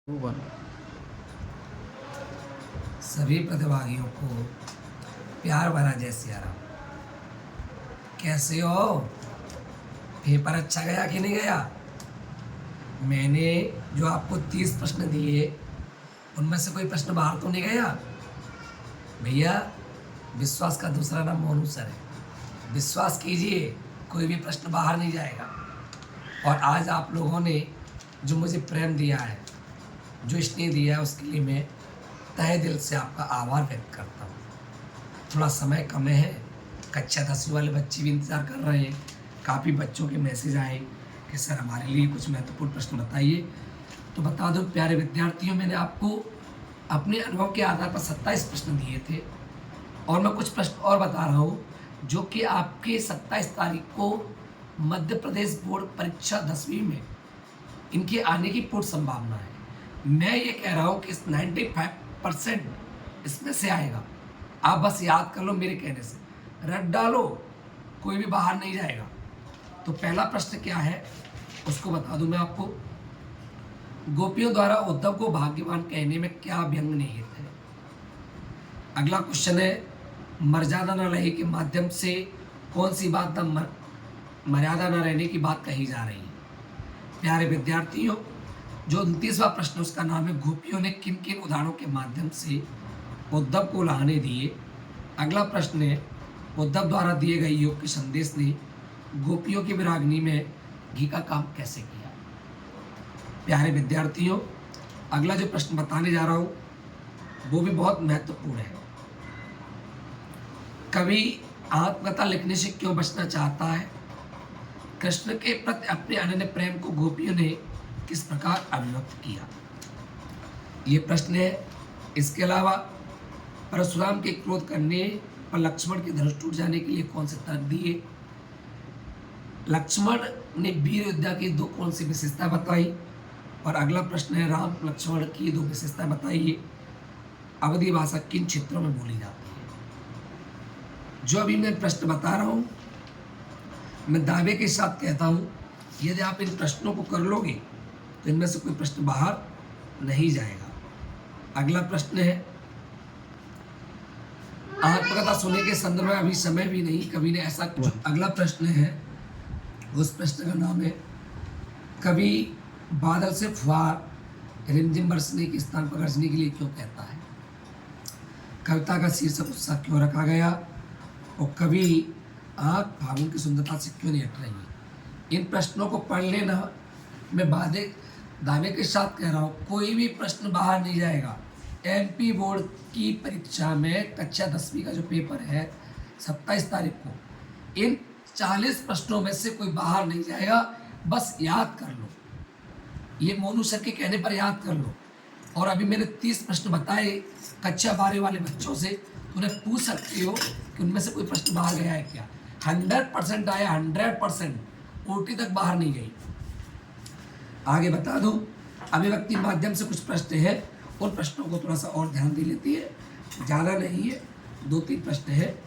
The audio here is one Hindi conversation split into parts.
वन। सभी प्रतिभागियों को प्यार भरा जय सिया राम। कैसे हो? पेपर अच्छा गया कि नहीं गया? मैंने जो आपको 30 प्रश्न दिए उनमें से कोई प्रश्न बाहर तो नहीं गया? भैया, विश्वास का दूसरा नाम मोनू सर है। विश्वास कीजिए, कोई भी प्रश्न बाहर नहीं जाएगा। और आज आप लोगों ने जो मुझे प्रेम दिया है, जो स्नेह दिया है, उसके लिए मैं तहे दिल से आपका आभार व्यक्त करता हूँ। थोड़ा समय कम है, कक्षा 10वीं वाले बच्चे भी इंतज़ार कर रहे हैं। काफ़ी बच्चों के मैसेज आए कि सर हमारे लिए कुछ महत्वपूर्ण प्रश्न बताइए। तो बता दो प्यारे विद्यार्थियों, मैंने आपको अपने अनुभव के आधार पर 27 प्रश्न दिए थे और मैं कुछ प्रश्न और बता रहा हूँ जो कि आपके 27 तारीख को मध्य प्रदेश बोर्ड परीक्षा 10वीं में इनके आने की पूर्ण संभावना है। मैं ये कह रहा हूँ कि 95% इसमें से आएगा। आप बस याद कर लो मेरे कहने से, रट डालो, कोई भी बाहर नहीं जाएगा। तो पहला प्रश्न क्या है उसको बता दूं मैं आपको। गोपियों द्वारा उद्धव को भाग्यवान कहने में क्या व्यंग निहित है? अगला क्वेश्चन है, मर्यादा न रहे के माध्यम से कौन सी बात मर्यादा न रहने की बात कही जा रही है? प्यारे विद्यार्थियों, जो 29वां प्रश्न उसका नाम है, गोपियों ने किन किन उदाहरणों के माध्यम से उद्धव को लाने दिए? अगला प्रश्न है, उद्धव द्वारा दिए गए योग के संदेश ने गोपियों की विरागनी में घी का काम कैसे किया? प्यारे विद्यार्थियों, अगला जो प्रश्न बताने जा रहा हूं वो भी बहुत महत्वपूर्ण है। कवि आत्मकथा लिखने से क्यों बचना चाहता है? कृष्ण के प्रति अपने अनन्य प्रेम को गोपियों ने किस प्रकार अभिव्यक्त किया? ये प्रश्न है। इसके अलावा परशुराम के क्रोध करने पर लक्ष्मण के धनुष टूट जाने के लिए कौन से तर्क दिए? लक्ष्मण ने वीर योद्धा की दो कौन सी विशेषता बताई? और अगला प्रश्न है, राम लक्ष्मण की दो विशेषता बताइए। अवधी भाषा किन क्षेत्रों में बोली जाती है? जो अभी मैं प्रश्न बता रहा हूं, मैं दावे के साथ कहता हूं, यदि आप इन प्रश्नों को कर लोगे तो इनमें से कोई प्रश्न बाहर नहीं जाएगा। अगला प्रश्न है, आत्मकथा सुनने के संदर्भ में अभी समय भी नहीं, कवि ने ऐसा कुछ। अगला प्रश्न है, उस प्रश्न का नाम है, कवि बादल से फुहार रिमझिम बरसने के स्थान पर गरजने के लिए क्यों कहता है? कविता का शीर्षक उत्साह क्यों रखा गया? और कवि आँख फागुन की सुंदरता से क्यों नहीं हट रही है? इन प्रश्नों को पढ़ लेना। मैं दावे के साथ कह रहा हूँ, कोई भी प्रश्न बाहर नहीं जाएगा। एमपी बोर्ड की परीक्षा में कक्षा 10वीं का जो पेपर है 27 तारीख को, इन 40 प्रश्नों में से कोई बाहर नहीं जाएगा। बस याद कर लो, ये मोनू सर के कहने पर याद कर लो। और अभी मैंने 30 प्रश्न बताए कक्षा 12 वाले बच्चों से, तो उन्हें पूछ सकते हो कि उनमें से कोई प्रश्न बाहर गया है क्या? 100% आया, 100%। ओटी तक बाहर नहीं गई। आगे बता दूं, अभिव्यक्ति माध्यम से कुछ प्रश्न है, उन प्रश्नों को थोड़ा सा और ध्यान दे लेती है, ज़्यादा नहीं है, 2-3 प्रश्न है।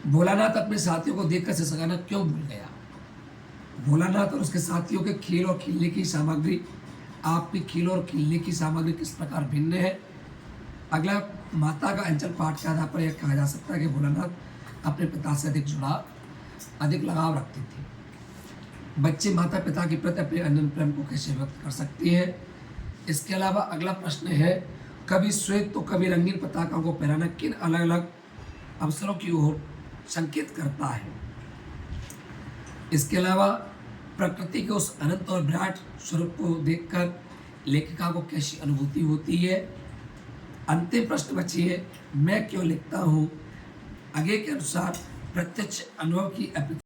भोलानाथ अपने साथियों को देखकर सिसकाना क्यों भूल गया? भोलानाथ और उसके साथियों के खेल और खेलने की सामग्री, आपकी खेल और खेलने की सामग्री किस प्रकार भिन्न है? अगला, माता का अंचल पाठ के आधार पर यह कहा जा सकता है कि भोलानाथ अपने पिता से अधिक लगाव रखते थे। बच्चे माता पिता के प्रति अपने अनन्य प्रेम को कैसे व्यक्त कर सकते हैं? इसके अलावा अगला प्रश्न है, कभी श्वेत तो कभी रंगीन पताका को फहराना किन अलग अलग अवसरों की ओर संकेत करता है? इसके अलावा प्रकृति के उस अनंत और विराट स्वरूप को देखकर लेखिका को कैसी अनुभूति होती है? अंतिम प्रश्न बची है, मैं क्यों लिखता हूँ? आगे के अनुसार प्रत्यक्ष अनुभव की